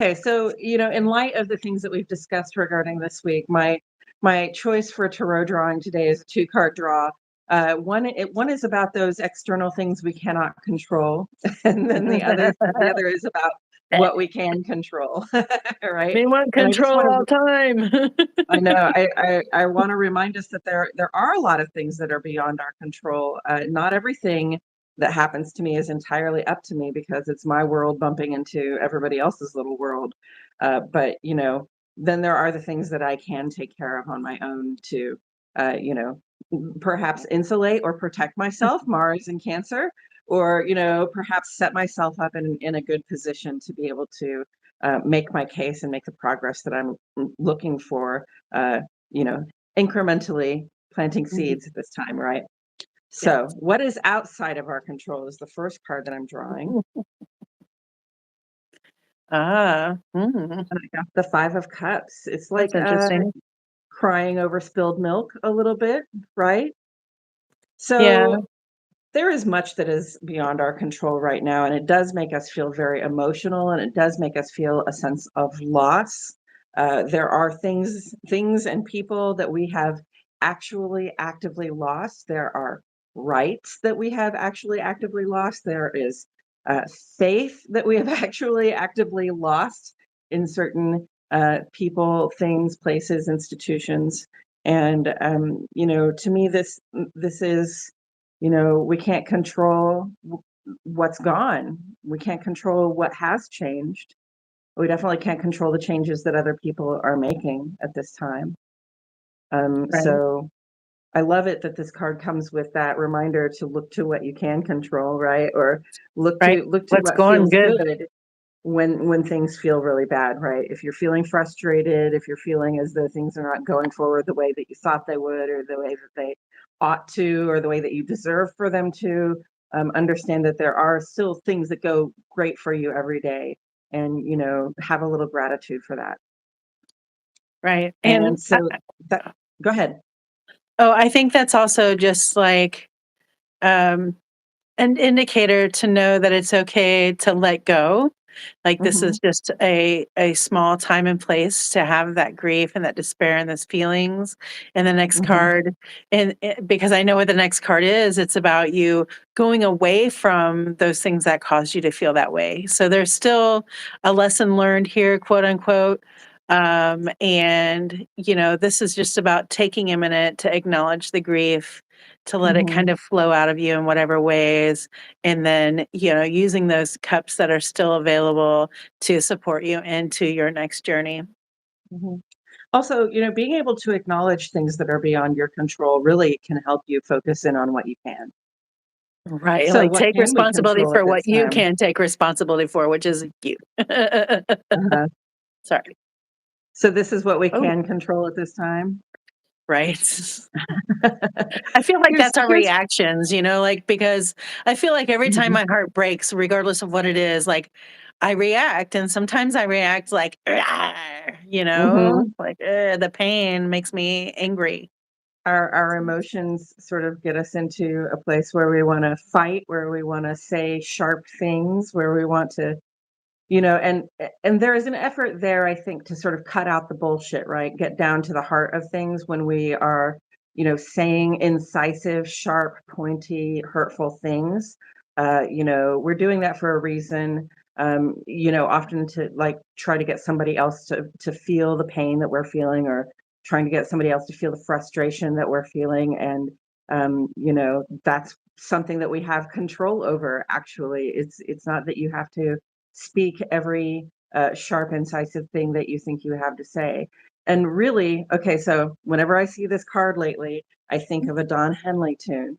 Okay, so in light of the things that we've discussed regarding this week, my choice for tarot drawing today is a 2-card draw. One is about those external things we cannot control, and then the other is about what we can control, right? We want And I just control want all to time. I know. I want to remind us that there are a lot of things that are beyond our control. Not everything that happens to me is entirely up to me because it's my world bumping into everybody else's little world. But then there are the things that I can take care of on my own to, perhaps insulate or protect myself, Mars and Cancer, or perhaps set myself up in a good position to be able to make my case and make the progress that I'm looking for, uh, you know, incrementally planting seeds at this time, right? Yes. So, what is outside of our control is the first card that I'm drawing. And I got the Five of Cups. It's like That's interesting. crying over spilled milk a little bit, right? Yeah, So, there is much that is beyond our control right now, and it does make us feel very emotional, and it does make us feel a sense of loss. There are things and people that we have actually actively lost. There are rights that we have actually actively lost. There is faith that we have actually actively lost in certain people, things, places, institutions. And to me, this is we can't control what's gone. We can't control what has changed. We definitely can't control the changes that other people are making at this time. right, So I love it that this card comes with that reminder to look to what you can control, right? Or right. look to What's what going feels good? good when things feel really bad, right? If you're feeling frustrated, if you're feeling as though things are not going forward the way that you thought they would, or the way that they ought to, or the way that you deserve for them to, understand that there are still things that go great for you every day, and have a little gratitude for that. Right. And so that, go ahead. I think that's also just like um, an indicator to know that it's okay to let go. Like this Hmm. is just a small time and place to have that grief and that despair and those feelings. And the next Hmm. card, because I know what the next card is, it's about you going away from those things that caused you to feel that way. So there's still a lesson learned here, quote unquote. And this is just about taking a minute to acknowledge the grief, to let it Hmm. kind of flow out of you in whatever ways, and then using those cups that are still available to support you into your next journey. Hmm. Also, being able to acknowledge things that are beyond your control really can help you focus in on what you can. Right, So like what take can we responsibility control at for this what you time? can take responsibility for, which is you. Uh-huh. Sorry. So this is what we Oh, can control at this time? right. I feel like Here's that's our here's reactions, like because I feel like every time Mhm, my heart breaks, regardless of what it is, like I react, and sometimes I react like, "Argh," mhm. like the pain makes me angry. Our emotions sort of get us into a place where we wanna fight, where we wanna say sharp things, where we want to and there is an effort there, I think, to sort of cut out the bullshit, right? Get down to the heart of things when we are, saying incisive, sharp, pointy, hurtful things. We're doing that for a reason. Often to like try to get somebody else to feel the pain that we're feeling, or trying to get somebody else to feel the frustration that we're feeling. And that's something that we have control over, actually. It's not that you have to speak every sharp, incisive thing that you think you have to say. And really, okay, so whenever I see this card lately, I think of a Don Henley tune.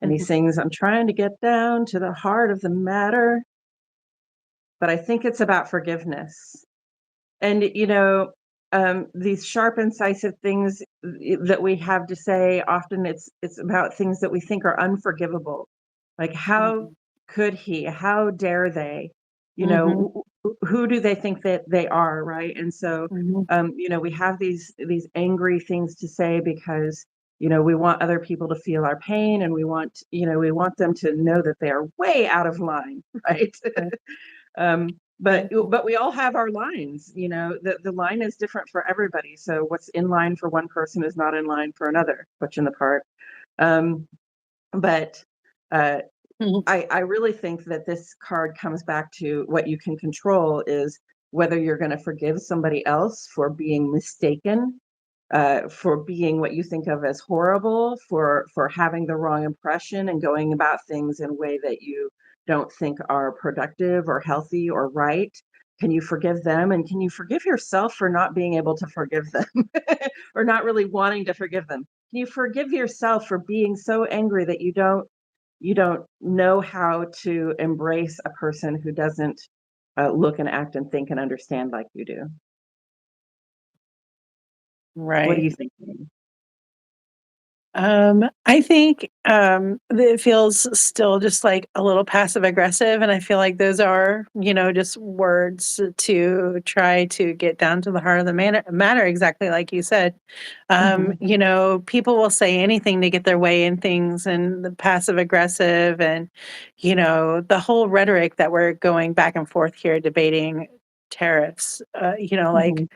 And he Mhm. sings, I'm trying to get down to the heart of the matter, but I think it's about forgiveness. And, these sharp, incisive things that we have to say, often it's about things that we think are unforgivable. Like, how Mhm. could he? How dare they? Mhm. Who do they think that they are, right? And so, Mhm. we have these angry things to say because we want other people to feel our pain, and we want them to know that they are way out of line, right? Right. um, but we all have our lines, the line is different for everybody. So what's in line for one person is not in line for another, which in the part. Um, but uh, Mhm. I really think that this card comes back to what you can control is whether you're going to forgive somebody else for being mistaken, for being what you think of as horrible, for having the wrong impression and going about things in a way that you don't think are productive or healthy or right. Can you forgive them? And can you forgive yourself for not being able to forgive them or not really wanting to forgive them? Can you forgive yourself for being so angry that you don't know how to embrace a person who doesn't look and act and think and understand like you do? What do Right. you think? I think it feels still just like a little passive aggressive, and I feel like those are, just words to try to get down to the heart of the matter, exactly like you said. Hmm. People will say anything to get their way in things, and the passive aggressive, and the whole rhetoric that we're going back and forth here debating tariffs. Like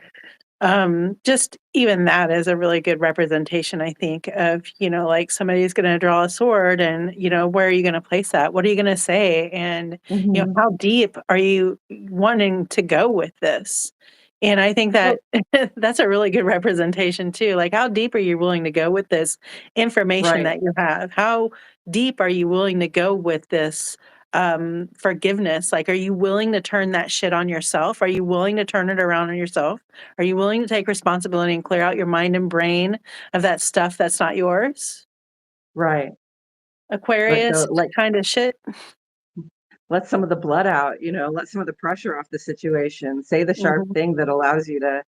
Hmm. just even that is a really good representation, I think, of, like somebody's going to draw a sword and, where are you going to place that? What are you going to say? And, Hmm. how deep are you wanting to go with this? And I think Well, that that's a really good representation too. Like, how deep are you willing to go with this information right, that you have? How deep are you willing to go with this forgiveness? Like, are you willing to turn that shit on yourself? Are you willing to turn it around on yourself? Are you willing to take responsibility and clear out your mind and brain of that stuff that's not yours? right. Let go, Aquarius like kind of shit. let some of the blood out, let some of the pressure off the situation. Say the sharp Mhm. thing that allows you to,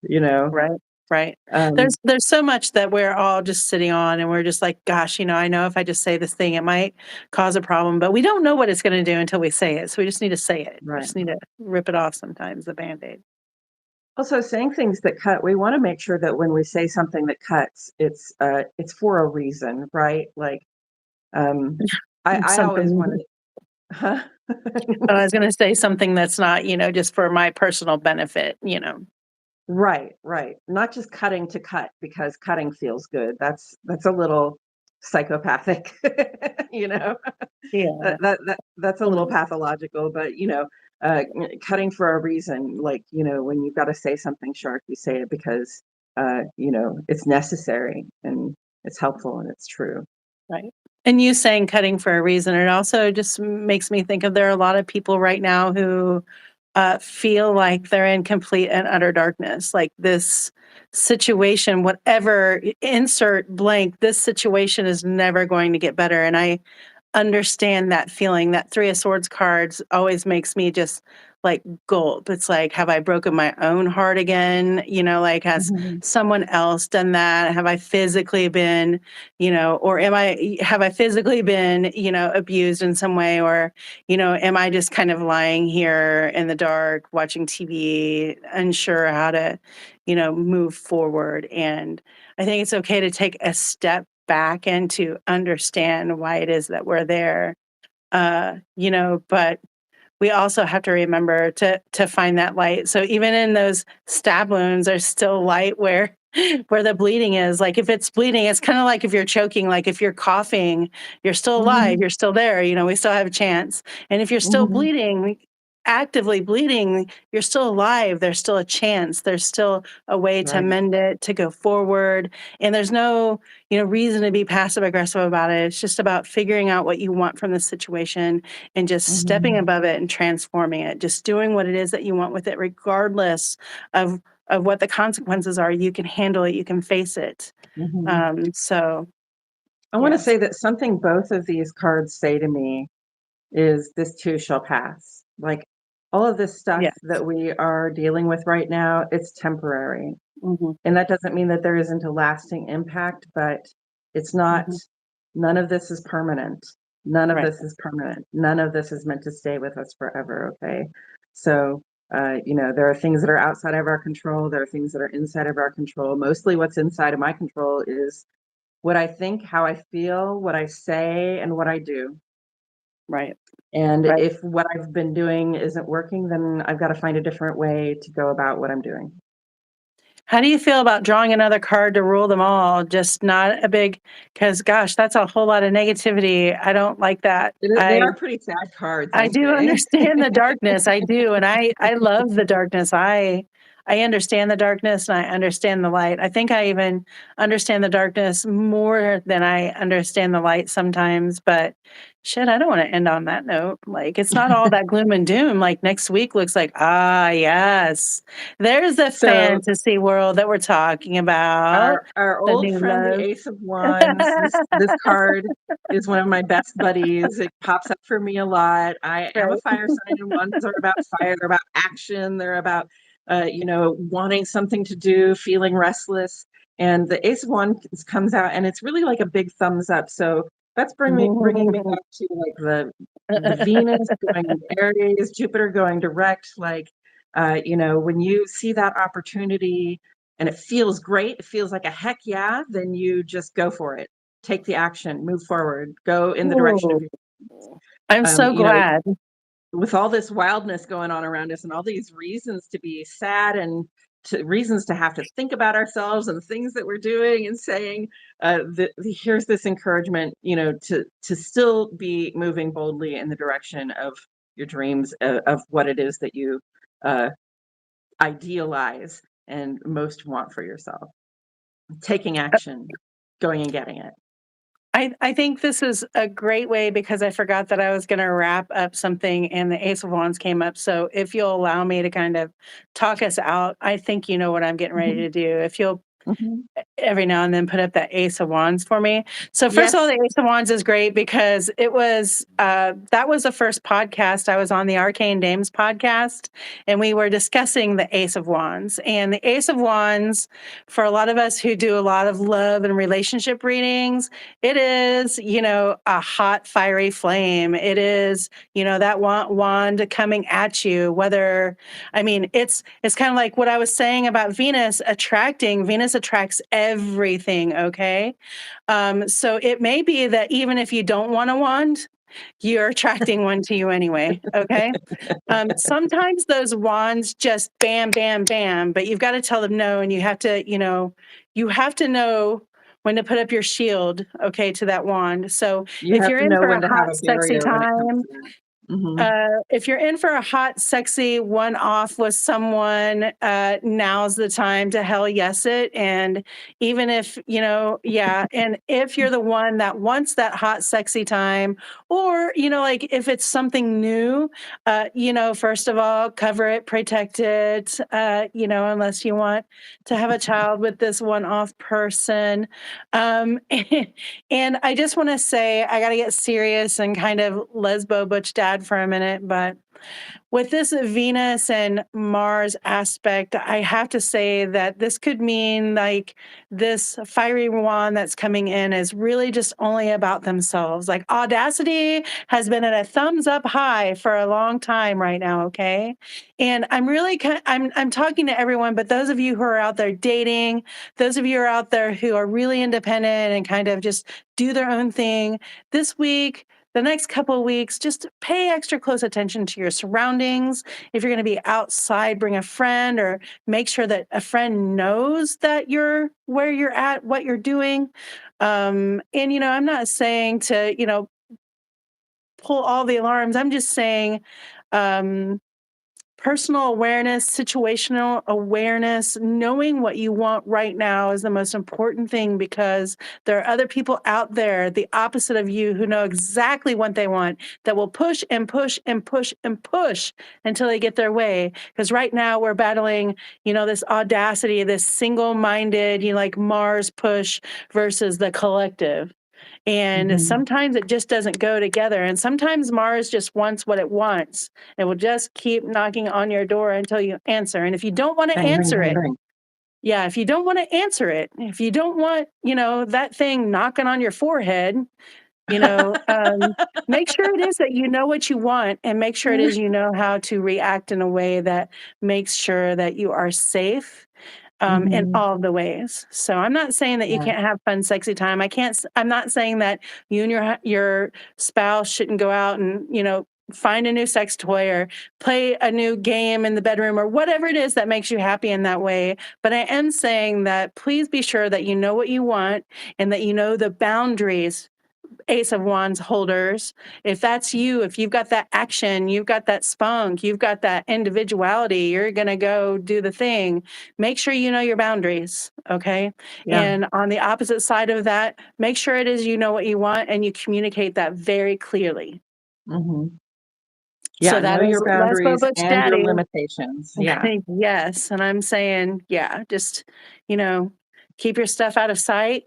you know, Right, right. um, There's so much that we're all just sitting on, and we're just like, "Gosh, I know if I just say this thing, it might cause a problem," but we don't know what it's gonna do until we say it, so we just need to say it. We right. just need to rip it off sometimes, the Band-Aid. Also, saying things that cut, we want to make sure that when we say something that cuts, it's for a reason, right? Like, um, I always want Something to, huh? I was gonna say something that's not, just for my personal benefit. Right, right. Not just cutting to cut because cutting feels good. That's a little psychopathic, you know. Yeah. That's a little Mm, pathological, but cutting for a reason. Like, when you've got to say something sharp, you say it because it's necessary and it's helpful and it's true. right. And you saying cutting for a reason, it also just makes me think of there are a lot of people right now who feel like they're in complete and utter darkness. Like this situation, whatever, insert blank, this situation is never going to get better. And I understand that feeling. That Three of Swords cards always makes me just like gulp. It's like, have I broken my own heart again? Like, has Mhm. someone else done that? Have I physically been, or have I physically been, abused in some way? Or, am I just kind of lying here in the dark, watching TV, unsure how to, move forward? And I think it's okay to take a step back and to understand why it is that we're there. But we also have to remember to find that light. So even in those stab wounds, there's still light where where the bleeding is. Like if it's bleeding, it's kind of like if you're choking, like if you're coughing, you're still alive, Mhm. you're still there, we still have a chance. And if you're still Mhm. bleeding, actively bleeding, you're still alive. There's still a chance. There's still a way to Right. mend it, to go forward. And there's no, reason to be passive aggressive about it. It's just about figuring out what you want from the situation and just stepping Mhm. above it and transforming it, just doing what it is that you want with it, regardless of what the consequences are. You can handle it, you can face it. Mhm. So I want to yes, say that something both of these cards say to me is this too shall pass. Like all of this stuff yes. that we are dealing with right now, it's temporary. Hmm. And that doesn't mean that there isn't a lasting impact, but it's not, Hmm. none of this is permanent. None of Right, this is permanent. None of this is meant to stay with us forever. Okay. So, there are things that are outside of our control. There are things that are inside of our control. Mostly what's inside of my control is what I think, how I feel, what I say, and what I do. right. And Right. if what I've been doing isn't working, then I've got to find a different way to go about what I'm doing. How do you feel about drawing another card to rule them all? Just not a big, because gosh, that's a whole lot of negativity. I don't like that. They are pretty sad cards, I aren't do they? understand the darkness, I do, and I love the darkness. I understand the darkness, and I understand the light. I think I even understand the darkness more than I understand the light sometimes, but shit, I don't wanna end on that note. Like, it's not all that gloom and doom, like, next week looks like, "Ah, yes, there's the So fantasy world that we're talking about, our the old new friend, the love." Ace of Wands, this card is one of my best buddies. It pops up for me a lot. I am a Right. fire sign, and wands are about fire. They're about action. They're about wanting something to do, feeling restless. And the Ace of Wands comes out, and it's really like a big thumbs up. So that's bringing me back to like the Venus going into Aries, Jupiter going direct. Like, when you see that opportunity and it feels great, it feels like a heck yeah, then you just go for it. Take the action, move forward, go in the direction of Ooh, your, I'm um, so you know, glad. with all this wildness going on around us and all these reasons to be sad and reasons to have to think about ourselves and things that we're doing and saying, here's this encouragement, to still be moving boldly in the direction of your dreams, of what it is that you uh, idealize and most want for yourself. Taking action, going and getting it. I think this is a great way because I forgot that I was gonna wrap up something and the Ace of Wands came up. So if you'll allow me to kind of talk us out, I think you know what I'm getting ready Mhm, to do. If you'll mhm. every now and then put up that Ace of Wands for me. So first of all, Yes, the Ace of Wands is great because it was that was the first podcast I was on, the Arcane Dames podcast, and we were discussing the Ace of Wands. And the Ace of Wands, for a lot of us who do a lot of love and relationship readings, it is, a hot fiery flame. It is, that wand coming at you, whether I mean, it's kind of like what I was saying about Venus attracting. Venus attracts everything, okay? So it may be that even if you don't want a wand, you're attracting one to you anyway, okay? Sometimes those wands just bam, bam, bam, but you've got to tell them no, and you have to know when to put up your shield, okay, to that wand. So you if have you're to in know for when a to have hot, a sexy barrier when it comes time, to that. Mhm. if you're in for a hot, sexy one off with someone, now's the time to hell yes it. And even if, yeah, and if you're the one that wants that hot, sexy time, or, like if it's something new, first of all, cover it, protect it, unless you want to have a child with this one off person. And, I just want to say, I got to get serious and kind of lesbo butch dad for a minute, but with this Venus and Mars aspect, I have to say that this could mean like this fiery wand that's coming in is really just only about themselves. Like audacity has been at a thumbs up high for a long time right now, okay? And I'm really I'm talking to everyone, but those of you who are out there dating, those of you who are out there who are really independent and kind of just do their own thing, this week the next couple of weeks, just pay extra close attention to your surroundings. If you're going to be outside, bring a friend or make sure that a friend knows that you're where you're at, what you're doing. And, I'm not saying to, pull all the alarms. I'm just saying, um, personal awareness, situational awareness, knowing what you want right now is the most important thing because there are other people out there, the opposite of you, who know exactly what they want, that will push and push and push and push until they get their way. Because right now we're battling, this audacity, this single minded, like Mars push versus the collective. And Mhm. sometimes it just doesn't go together. And sometimes Mars just wants what it wants. It will just keep knocking on your door until you answer. And if you don't want to Bang, bang, answer bang, it, bang. yeah, if you don't want to answer it, if you don't want, that thing knocking on your forehead, you know, um, make sure it is that you know what you want and make sure it is you know how to react in a way that makes sure that you are safe in Mhm. all of the ways. So I'm not saying that you Yeah. can't have fun, sexy time. I'm not saying that you and your spouse shouldn't go out and find a new sex toy or play a new game in the bedroom or whatever it is that makes you happy in that way. But I am saying that please be sure that you know what you want and that you know the boundaries. Ace of Wands holders, if that's you, if you've got that action, you've got that spunk, you've got that individuality, you're going to go do the thing. Make sure you know your boundaries. Okay. Yeah. And on the opposite side of that, make sure it is you know what you want and you communicate that very clearly. Hmm. So Yeah. that Know is your Lesbo boundaries Butch and your Daddy. limitations. Yeah. Yes, and I'm saying, yeah, just, you know, keep your stuff out of sight,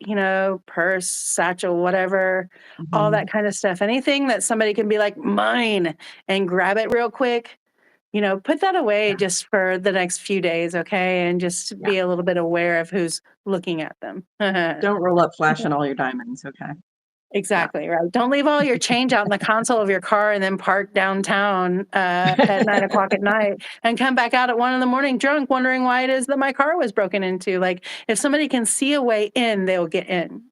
purse, satchel, whatever, all that Hmm. kind of stuff. Anything that somebody can be like, mine, and grab it real quick, put that away Yeah. just for the next few days, okay? And just Yeah. be a little bit aware of who's looking at them. Don't roll up flashing all your diamonds. Okay. Yeah. Exactly, right. Don't leave all your change out in the console of your car and then park downtown at 9 o'clock at night and come back out at 1 in the morning drunk, wondering why it is that my car was broken into. Like, if somebody can see a way in, they'll get in.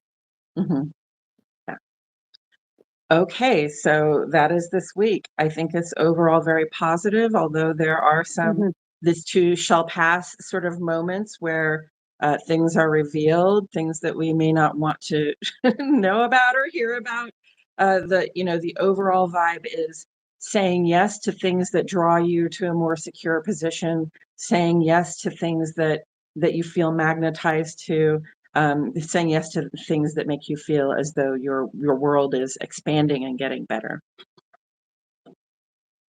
Hmm. Yeah. Okay, so that is this week. I think it's overall very positive, although there are some Mhm. this too shall pass sort of moments where things are revealed, things that we may not want to know about or hear about. The overall vibe is saying yes to things that draw you to a more secure position, saying yes to things that you feel magnetized to, saying yes to things that make you feel as though your world is expanding and getting better.